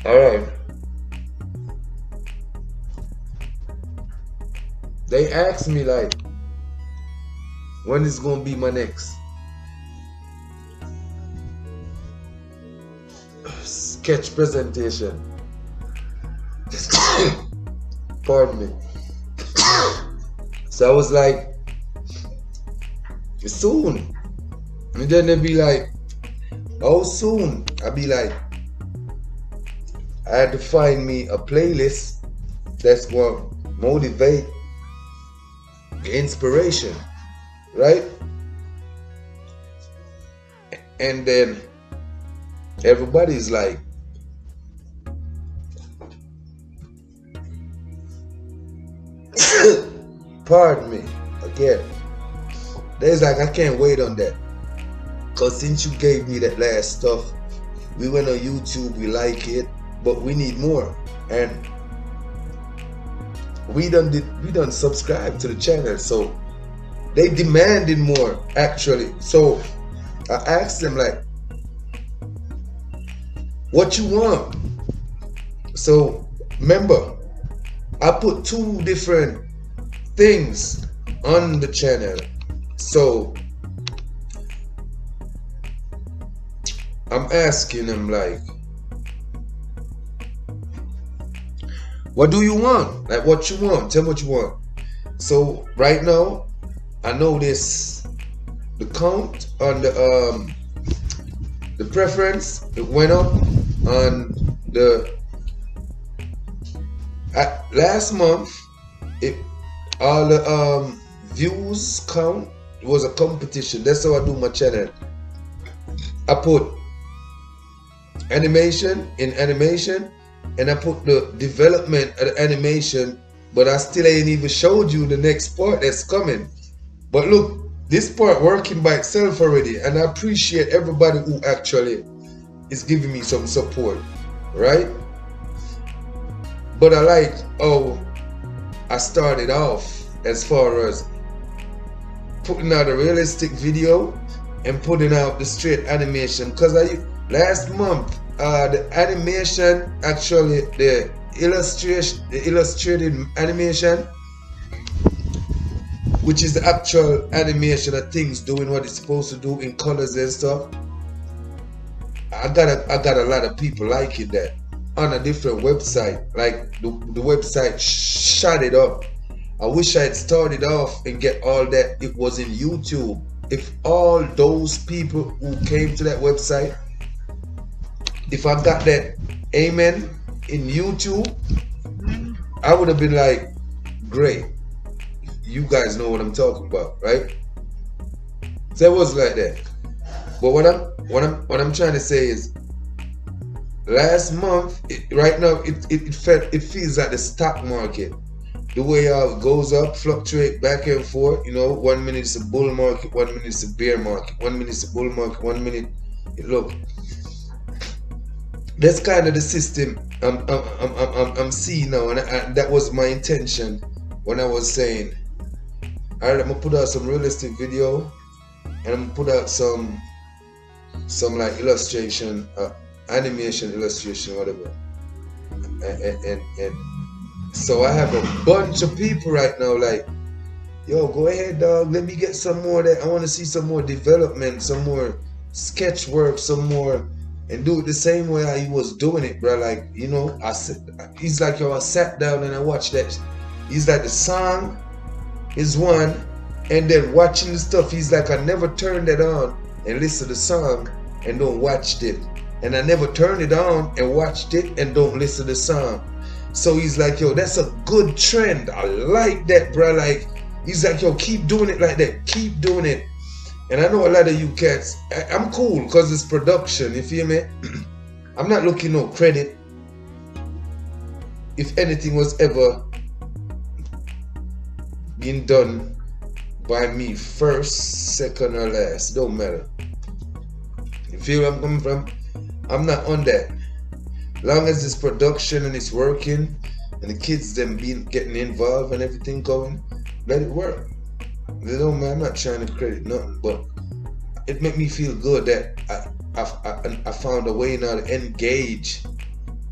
Alright. They asked me like, when is gonna be my next sketch presentation? Pardon me. So I was like, soon. And then they'd be like, how soon? I'd be like, I had to find me a playlist that's gonna motivate the inspiration, right? And then everybody's like, pardon me again. There's like, I can't wait on that. Cause since you gave me that last stuff, we went on YouTube, we like it, but we need more. And we done subscribe to the channel, so they demanded more actually. So I asked them like, what you want? So remember, I put 2 different things on the channel. So I'm asking them like, what do you want? Like, what you want? Tell me what you want. So right now, I notice the count on the preference, it went up on the last month. All the views count. It was a competition. That's how I do my channel. I put animation in animation, and I put the development of the animation, but I still ain't even showed you the next part that's coming. But look, this part working by itself already, and I appreciate everybody who actually is giving me some support, right? But I like how I started off as far as putting out a realistic video and putting out the straight animation, because last month the animation, actually the illustrated animation, which is the actual animation of things doing what it's supposed to do in colors and stuff, I got a lot of people liking that on a different website. Like the website shot it up. I wish I had started off and get all that. It was in YouTube. If all those people who came to that website, if I got that amen in YouTube, I would have been like, great. You guys know what I'm talking about, right? So it was like that. But what I'm trying to say is, last month, right now, it feels like the stock market. The way it goes up, fluctuate back and forth. You know, 1 minute it's a bull market, 1 minute it's a bear market, 1 minute it's a bull market, 1 minute. Look, that's kind of the system I'm seeing now, and that was my intention when I was saying, all right, I'm gonna put out some realistic video, and I'm gonna put out some like illustration, animation, illustration, whatever, and so I have a bunch of people right now like, yo, go ahead, dog, let me get some more. That I want to see some more development, some more sketch work, some more, and do it the same way I was doing it, bro. Like, you know, he's like, yo, I sat down and I watched that. He's like, the song is one, and then watching the stuff, he's like, I never turned it on and listen to the song and don't watch it, and I never turned it on and watched it and don't listen to the song. So he's like, yo, that's a good trend. I like that, bro. Like, he's like, yo, keep doing it like that. Keep doing it. And I know a lot of you cats, I'm cool because it's production, you feel me? I'm not looking no credit. If anything was ever being done by me, first, second, or last, don't matter. You feel where I'm coming from? I'm not on that. Long as it's production and it's working, and the kids them getting involved and everything going, let it work. They don't matter. I'm not trying to credit nothing, but it made me feel good that I found a way now to engage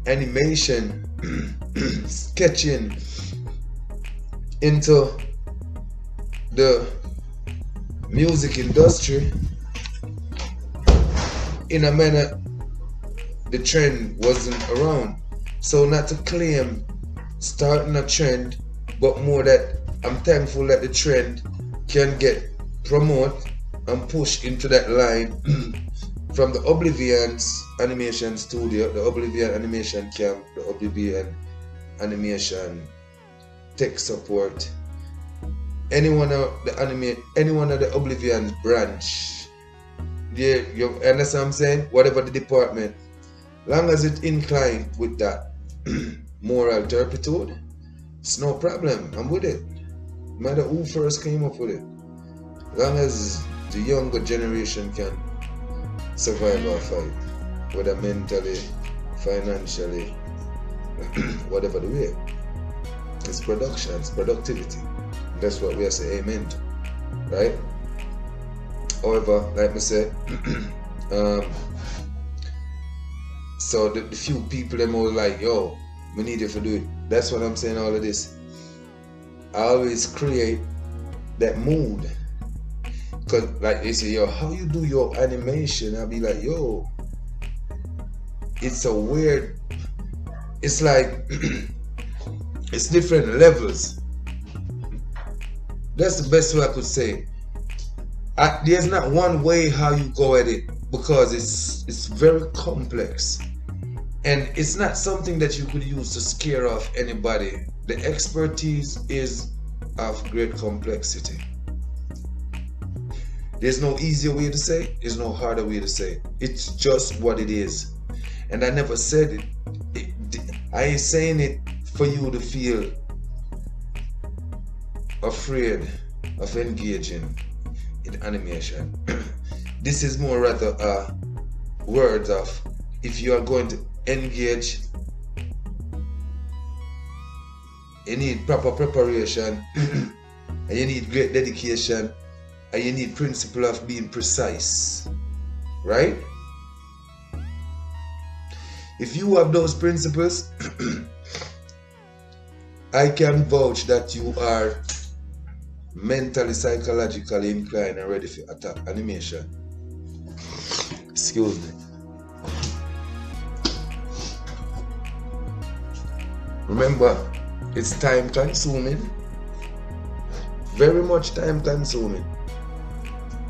animation sketching into the music industry in a manner the trend wasn't around. So not to claim starting a trend, but more that I'm thankful that the trend can get promoted and pushed into that line from the OBLIVIONZ animation studio, the Oblivion animation camp, the Oblivion animation tech support, any one of the Oblivion branch. Yeah, you understand what I'm saying? Whatever the department, long as it inclined with that moral turpitude, it's no problem. I'm with it. No matter who first came up with it, long as the younger generation can survive our fight, whether mentally, financially, whatever the way. It's production, it's productivity. That's what we are saying amen to, right? However, like I said, so the few people them all like, yo, we need you to do it. That's what I'm saying, all of this. I always create that mood. Cause like they say, yo, how you do your animation? I'll be like, yo, it's a weird, it's like, it's different levels. That's the best way I could say. There's not one way how you go at it, because it's very complex. And it's not something that you could use to scare off anybody. The expertise is of great complexity. There's no easier way to say it. There's no harder way to say it. It's just what it is. And I never said it. I ain't saying it for you to feel afraid of engaging in animation. This is more rather a word of, if you are going to engage, you need proper preparation and you need great dedication and you need principle of being precise, right? If you have those principles, I can vouch that you are mentally, psychologically inclined and ready for attack animation. Excuse me. Remember, it's time consuming, very much time consuming.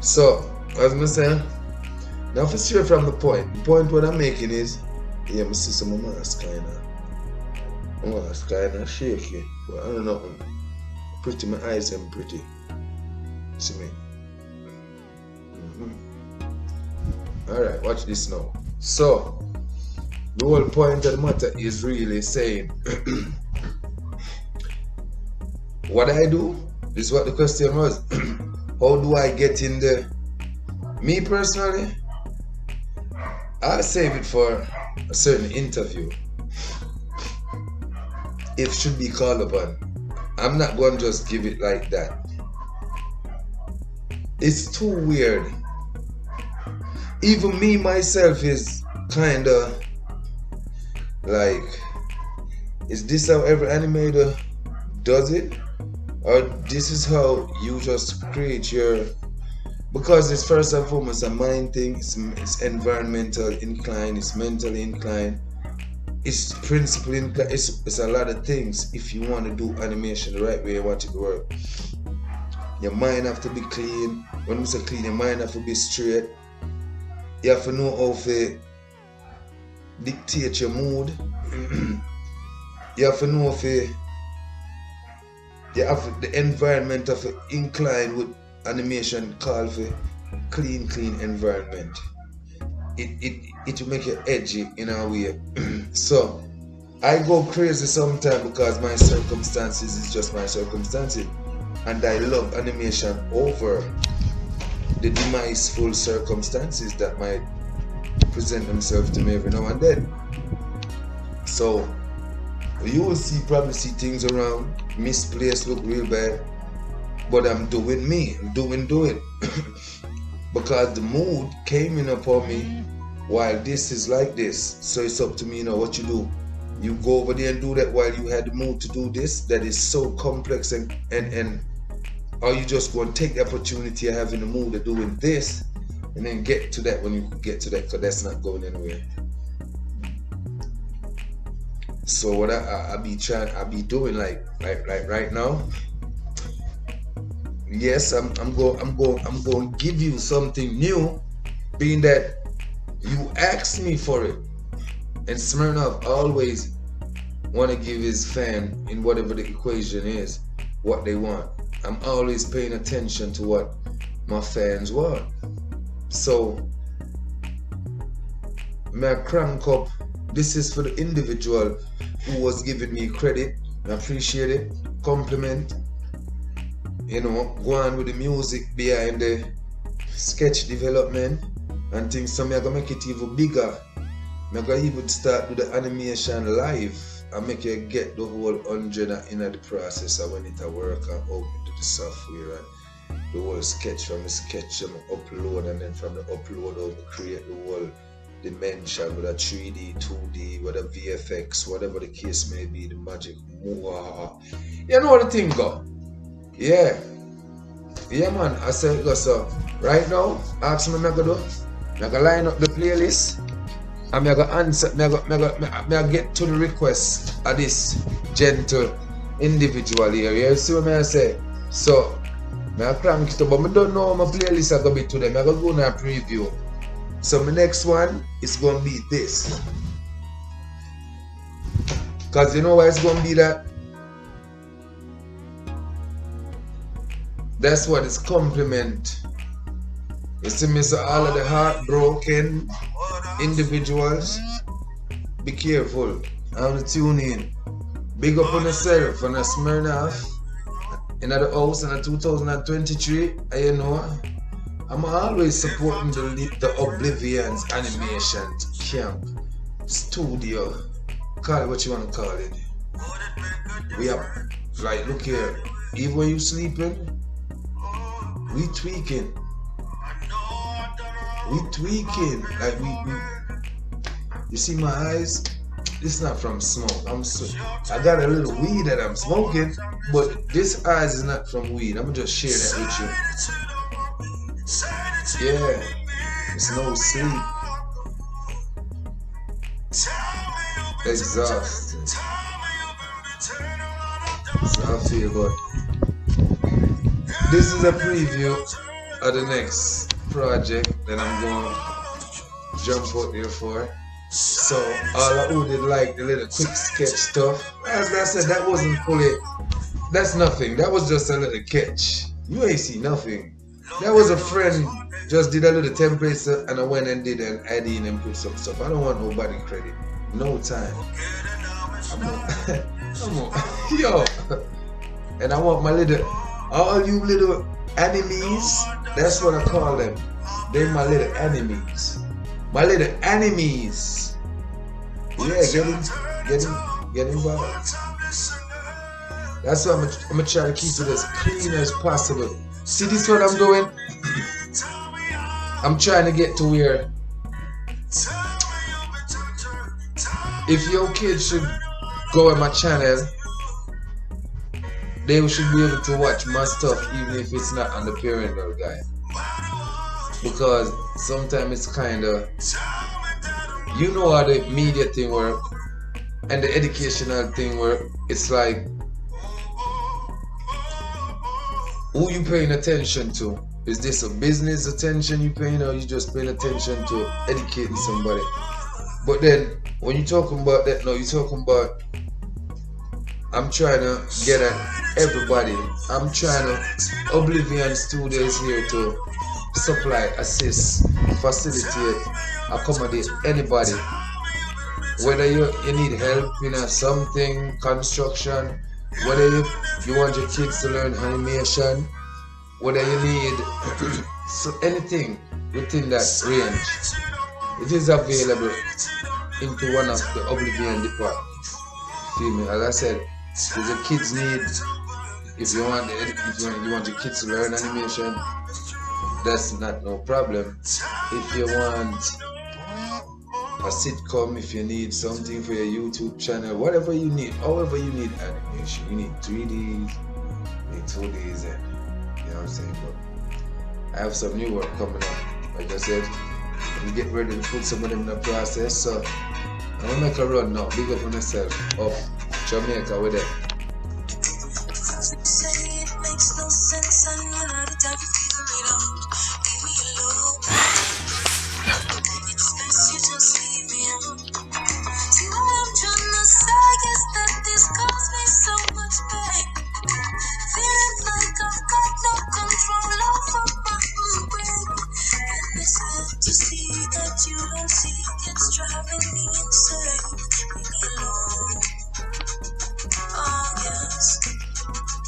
So, as I say, now for straight from the point what I'm making is, yeah, I see some of my mask kind of shaky, but I don't know, pretty, my eyes are pretty, see me? Alright, watch this now. So, the whole point of the matter is really saying, what I do, this is what the question was, how do I get in there? Me personally, I save it for a certain interview, if should be called upon. I'm not going to just give it like that. It's too weird. Even me myself is kind of like, is this how every animator does it? Or this is how you just create your, because it's first and foremost a mind thing, it's environmental inclined, it's mentally inclined, it's principle inclined, it's a lot of things. If you want to do animation the right way you want it to work, your mind have to be clean. When we say clean, your mind have to be straight. You have to know how to dictate your mood. You have to know if you have the environment of incline with animation called for clean environment. It will make you edgy in a way. So I go crazy sometimes because my circumstances is just my circumstances, and I love animation over the demiseful circumstances that might present themselves to me every now and then. So you will probably see things around misplaced, look real bad, but I'm doing me, I'm doing because the mood came in upon me while this is like this. So it's up to me, what you do. You go over there and do that while you had the mood to do this. That is so complex and or you just go and take the opportunity of having the mood of doing this and then get to that when you get to that, because that's not going anywhere. So what I be doing like right now. Yes, I'm going to give you something new, being that you asked me for it. And Smirnoff always want to give his fan, in whatever the equation is, what they want. I'm always paying attention to what my fans want. So, may I crank up. This is for the individual who was giving me credit. I appreciate it. Compliment. You know, go on with the music behind the sketch development and things. So I'm going to make it even bigger. I'm going to even start with the animation live and make you get the whole 100 in the process of when it work and open to the software and the whole sketch. From the sketch I'm upload, and then from the upload I'll create the whole dimension with a 3D, 2D, whatever VFX, whatever the case may be, the magic. You know what the thing go? Yeah. Yeah, man. I said, go, so right now, ask me what I'm going to do. I'm going to line up the playlist. And I'm going to answer, I'm going to get to the request of this gentle individual here. You see what I say? So, I'm going to crank it up, but I don't know how my playlist is going to be today. I'm going to go on a preview. So, my next one is going to be this. Because you know why it's going to be that? That's what it's compliment. You see me, so all of the heartbroken individuals, be careful. I'm tune in. Big up on yourself, on a Smirnoff in the house in 2023. And you know, I'm always supporting the OBLIVIONZ animation camp studio. Call it what you want to call it. We have, like, look here, even when you sleeping, we tweaking. Like we you see my eyes? It's not from smoke. I got a little weed that I'm smoking, but this eyes is not from weed. I'm gonna just share that with you. Yeah, it's no sleep. Exhausted. So I feel good. This is a preview of the next project that I'm going to jump out there for. So all who did like the little quick sketch stuff, as I said, that wasn't fully, that's nothing. That was just a little catch. You ain't see nothing. That was a friend just did a little template and I went and did an add in and put some stuff. I don't want nobody credit. No time. Yo. And I want my little, all you little enemies, that's what I call them. They're my little enemies. My little enemies. Yeah, get involved. That's why I'm gonna try to keep it as clean as possible. See this what I'm doing? I'm trying to get to where if your kids should go on my channel, they should be able to watch my stuff even if it's not on the parental guide. Because sometimes it's kind of, you know how the media thing work and the educational thing work. It's like, who you paying attention to? Is this a business attention you paying, or you just paying attention to educating somebody? But then when you're talking about that, no, you're talking about, I'm trying to get at everybody. I'm trying to, OBLIVIONZ Studio is here to supply, assist, facilitate, accommodate anybody. Whether you need help in something, construction, whether you want your kids to learn animation, whether you need so anything within that range, it is available into one of the OBLIVION departments. Feel me? As I said, if the kids need, if you want your kids to learn animation, that's not no problem. If you want a sitcom, if you need something for your YouTube channel, whatever you need, however you need animation, you need 3Ds, you need 2Ds, and you know what I'm saying. But I have some new work coming up. Like I said, we get ready to put some of them in the process. So I'm gonna make a run now. Big up on yourself. Up Jamaica with it. Say it makes no sense. I know how to time figure it out. Leave me alone. It's best you just leave me alone. See what I'm trying to say is that this caused me so much pain. Feeling like I've got no control over my own brain. And it's hard to see that you don't see. It's driving me insane. Leave me alone. Oh yes.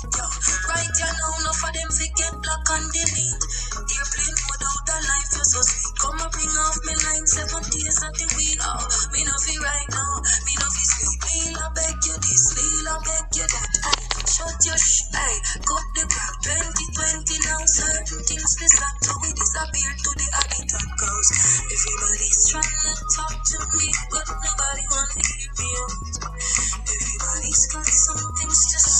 Yo, right you know, enough of them forget block and delete. Airplane mode out of life, you're so sweet. Come and bring off me line 7 days at the wheel. Oh, me no feel right now, me no feel sleep. Lil, I beg you this, Lil, I beg you that. Ay, shut your ay, cut the crap. 2020 now, certain things we stop to we disappear to the habitat cause everybody's trying to talk to me, but nobody wanna hear me out. Everybody's got some things to say.